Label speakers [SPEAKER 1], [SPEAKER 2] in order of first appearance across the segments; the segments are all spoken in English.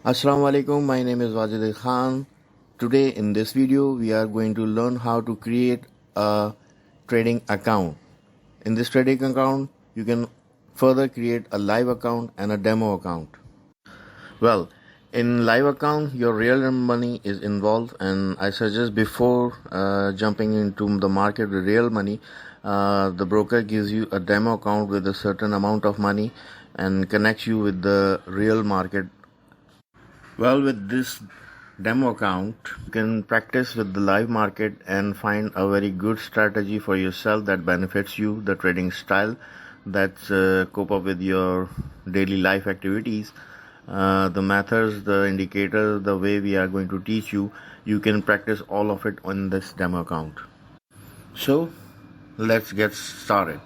[SPEAKER 1] Assalamu alaikum, my name is Wajid Khan. Today in this video we are going to learn how to create a trading account. In this trading account you can further create a live account and a demo account. Well, in live account your real money is involved, and I suggest before jumping into the market with real money, the broker gives you a demo account with a certain amount of money and connects you with the real market. Well, with this demo account, you can practice with the live market and find a very good strategy for yourself that benefits you, the trading style that's cope up with your daily life activities. The methods, the indicators, the way we are going to teach you, you can practice all of it on this demo account. So, let's get started.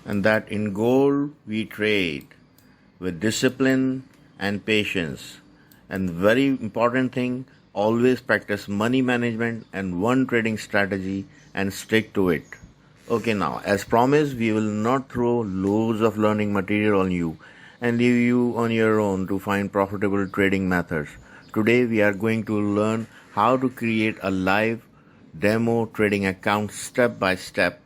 [SPEAKER 1] And that in gold we trade with discipline and patience, and very important thing, always practice money management and one trading strategy and stick to it. Okay, now as promised, we will not throw loads of learning material on you and leave you on your own to find profitable trading methods. Today we are going to learn how to create a live demo trading account step by step.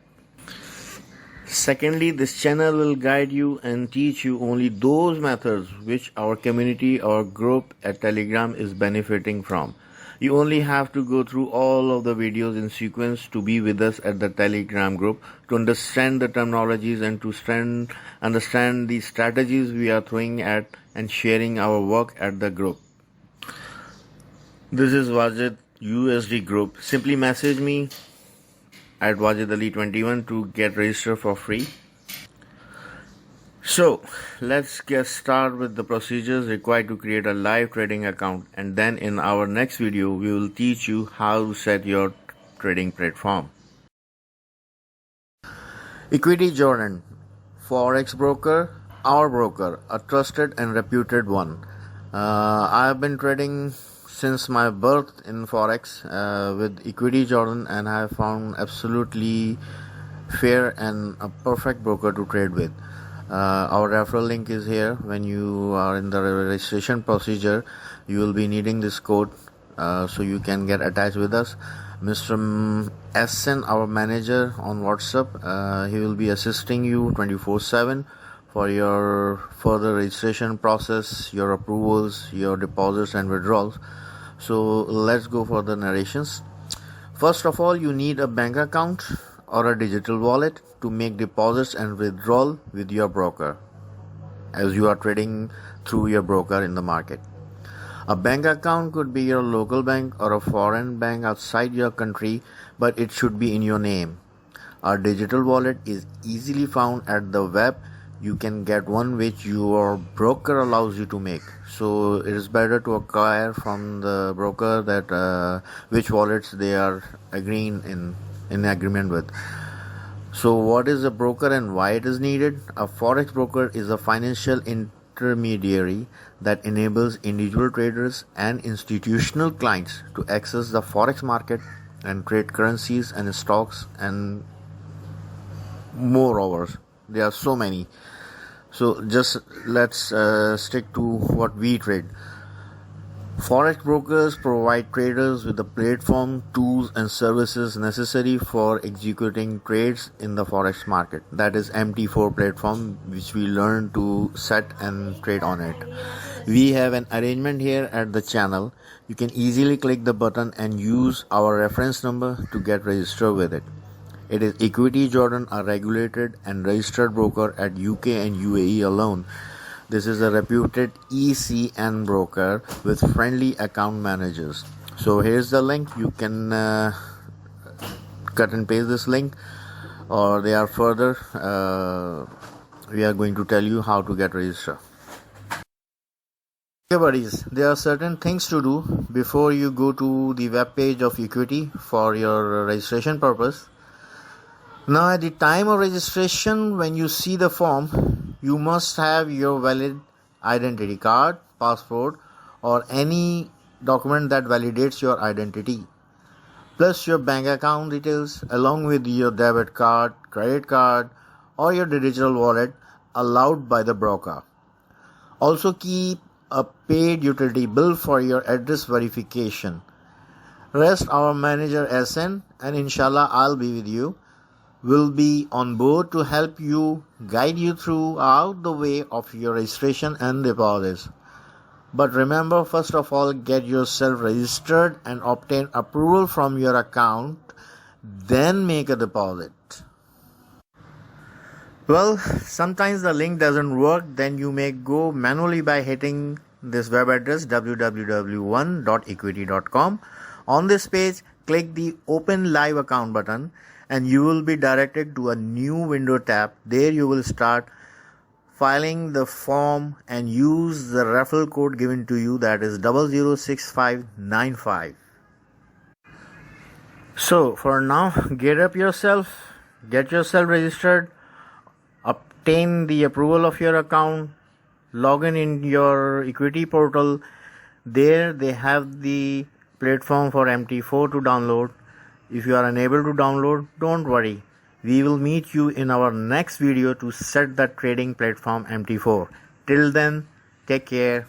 [SPEAKER 1] Secondly, this channel will guide you and teach you only those methods which our community or group at Telegram is benefiting from. You only have to go through all of the videos in sequence to be with us at the Telegram group, to understand the terminologies and to understand the strategies we are throwing at and sharing our work at the group. This is Wajid USD group. Simply message me at Wajid Ali 21 to get registered for free. So let's get started with the procedures required to create a live trading account, and then in our next video we will teach you how to set your trading platform. Equiti Jordan, Forex Broker, our broker, a trusted and reputed one. I have been trading since my birth in Forex with Equiti Jordan, and I have found absolutely fair and a perfect broker to trade with. Our referral link is here. When you are in the registration procedure, you will be needing this code so you can get attached with us. Mr. SN, our manager on WhatsApp, he will be assisting you 24/7 for your further registration process, your approvals, your deposits and withdrawals. So let's go for the narrations. First of all, you need a bank account or a digital wallet to make deposits and withdrawal with your broker, as you are trading through your broker in the market. A bank account could be your local bank or a foreign bank outside your country, but it should be in your name. A digital wallet is easily found at the web. You can get one which your broker allows you to make. So it is better to acquire from the broker that which wallets they are agreeing in agreement with. So what is a broker and why it is needed? A Forex broker is a financial intermediary that enables individual traders and institutional clients to access the Forex market and trade currencies and stocks, and moreover there are so many. So just let's stick to what we trade. Forex brokers provide traders with the platform, tools and services necessary for executing trades in the Forex market. That is MT4 platform, which we learn to set and trade on it. We have an arrangement here at the channel. You can easily click the button and use our reference number to get registered with it. It is Equiti Jordan, a regulated and registered broker at UK and UAE alone. This is a reputed ECN broker with friendly account managers. So here's the link. You can cut and paste this link, or they are further. We are going to tell you how to get registered. Okay buddies, there are certain things to do before you go to the web page of Equiti for your registration purpose. Now at the time of registration, when you see the form, you must have your valid identity card, passport or any document that validates your identity, plus your bank account details along with your debit card, credit card or your digital wallet allowed by the broker. Also keep a paid utility bill for your address verification. Rest our manager SN, and inshallah I'll be with you. Will be on board to help you, guide you throughout the way of your registration and deposits. But remember, first of all, get yourself registered and obtain approval from your account, then make a deposit. Well, sometimes the link doesn't work, then you may go manually by hitting this web address www.1.equiti.com. On this page, click the Open Live Account button and you will be directed to a new window tab. There you will start filing the form and use the referral code given to you, that is 006595. So for now, get yourself registered, obtain the approval of your account, log in your Equiti portal. There they have the platform for MT4 to download. If you are unable to download, don't worry. We will meet you in our next video to set the trading platform MT4. Till then, take care.